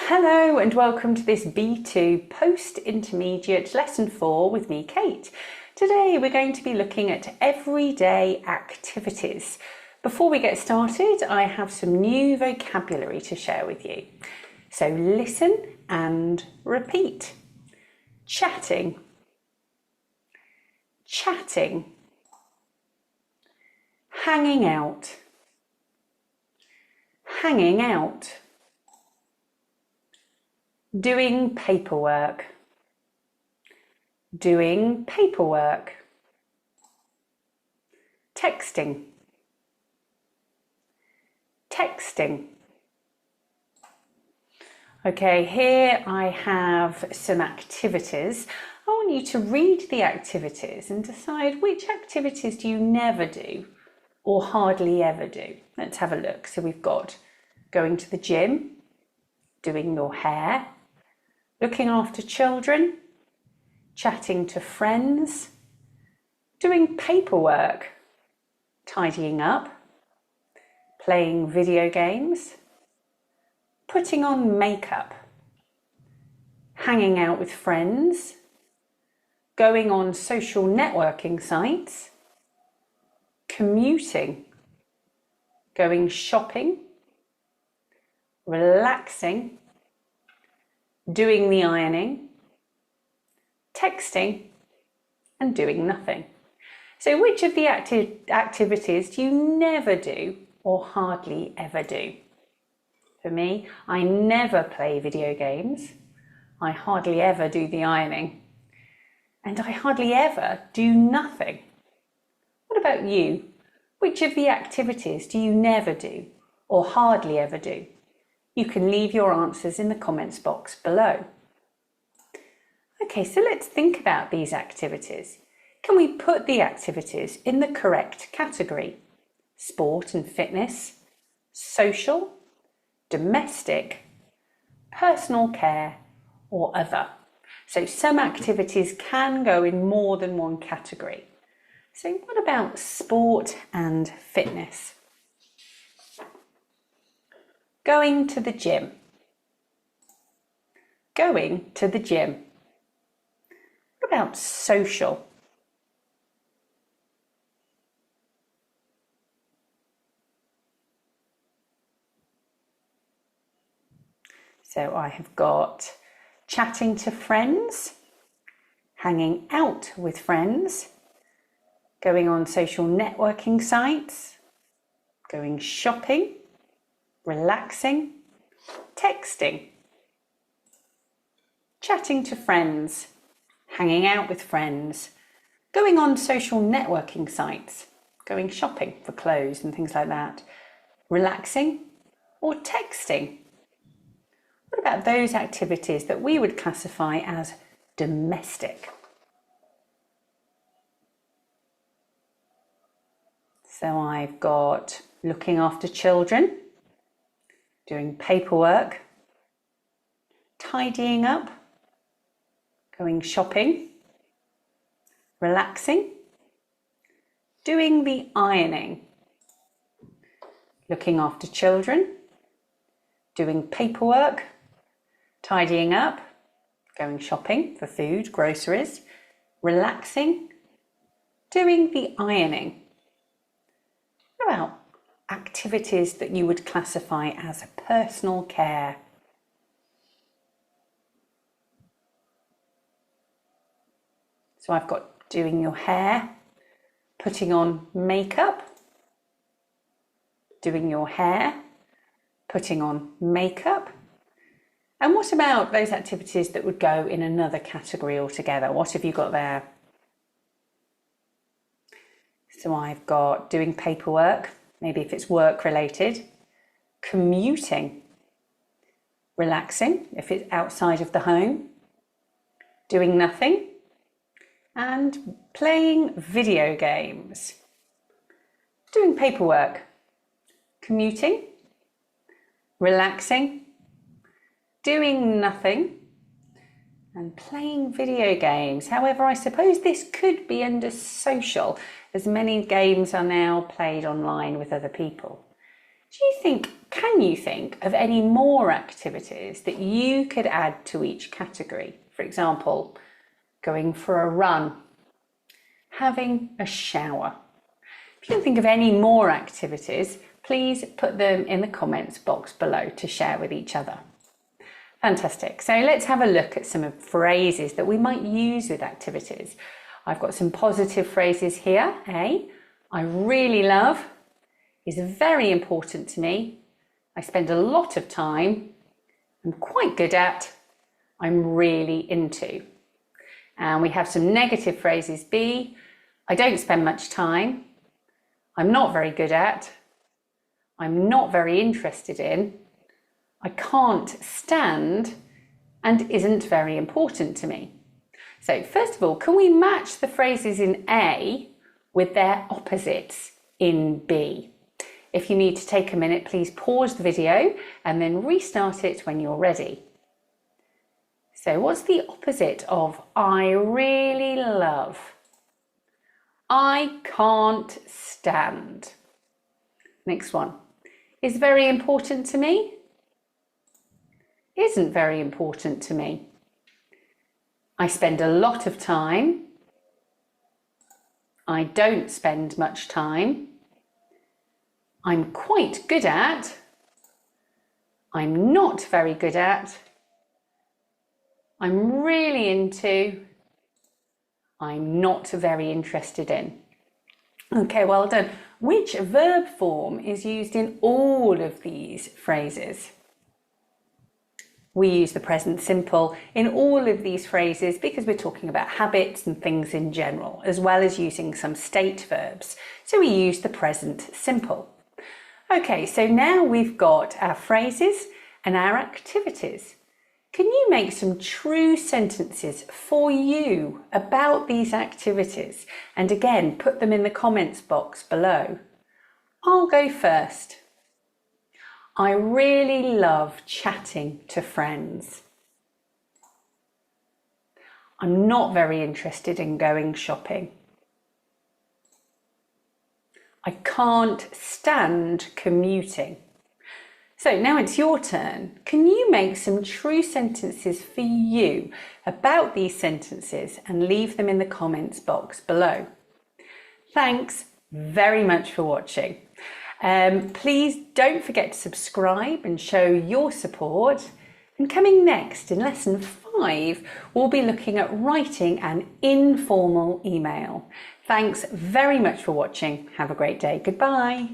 Hello and welcome to this B2 Post-Intermediate Lesson 4 with me, Kate. Today we're going to be looking at everyday activities. Before we get started, I have some new vocabulary to share with you. So listen and repeat. Chatting, chatting, hanging out, hanging out. Doing paperwork, doing paperwork. Texting, texting. Okay, here I have some activities. I want you to read the activities and decide which activities do you never do or hardly ever do. Let's have a look. So we've got going to the gym, doing your hair, looking after children, chatting to friends, doing paperwork, tidying up, playing video games, putting on makeup, hanging out with friends, going on social networking sites, commuting, going shopping, relaxing, doing the ironing, texting, and doing nothing. So which of the activities do you never do or hardly ever do? For me, I never play video games. I hardly ever do the ironing. And I hardly ever do nothing. What about you? Which of the activities do you never do or hardly ever do? You can leave your answers in the comments box below. Okay, so let's think about these activities. Can we put the activities in the correct category? Sport and fitness, social, domestic, personal care, or other. So some activities can go in more than one category. So what about sport and fitness? Going to the gym. Going to the gym. What about social? So I have got chatting to friends, hanging out with friends, going on social networking sites, going shopping, relaxing, texting, chatting to friends, hanging out with friends, going on social networking sites, going shopping for clothes and things like that, relaxing, or texting. What about those activities that we would classify as domestic? So I've got looking after children, doing paperwork, tidying up, going shopping, relaxing, doing the ironing, looking after children, doing paperwork, tidying up, going shopping for food, groceries, relaxing, doing the ironing. What about activities that you would classify as personal care? So I've got doing your hair, putting on makeup, doing your hair, putting on makeup. And what about those activities that would go in another category altogether? What have you got there? So I've got doing paperwork, maybe if it's work related, commuting, relaxing if it's outside of the home, doing nothing, and playing video games. Doing paperwork, commuting, relaxing, doing nothing, and playing video games. However, I suppose this could be under social, as many games are now played online with other people. can you think of any more activities that you could add to each category? For example, going for a run, having a shower. If you can think of any more activities, please put them in the comments box below to share with each other. Fantastic. So let's have a look at some of the phrases that we might use with activities. I've got some positive phrases here. I really love is very important to me. I spend a lot of time. I'm quite good at. I'm really into. And we have some negative phrases. B, I don't spend much time. I'm not very good at. I'm not very interested in. I can't stand and isn't very important to me. So first of all, can we match the phrases in A with their opposites in B? If you need to take a minute, please pause the video and then restart it when you're ready. So what's the opposite of I really love? I can't stand. Next one. Is very important to me? Isn't very important to me. I spend a lot of time. I don't spend much time. I'm quite good at. I'm not very good at. I'm really into. I'm not very interested in. Okay, well done. Which verb form is used in all of these phrases? We use the present simple in all of these phrases because we're talking about habits and things in general, as well as using some state verbs. So we use the present simple. Okay, so now we've got our phrases and our activities. Can you make some true sentences for you about these activities? And again, put them in the comments box below. I'll go first. I really love chatting to friends. I'm not very interested in going shopping. I can't stand commuting. So now it's your turn. Can you make some true sentences for you about these sentences and leave them in the comments box below? Thanks very much for watching. Please don't forget to subscribe and show your support. And coming next in lesson 5, we'll be looking at writing an informal email. Thanks very much for watching. Have a great day. Goodbye.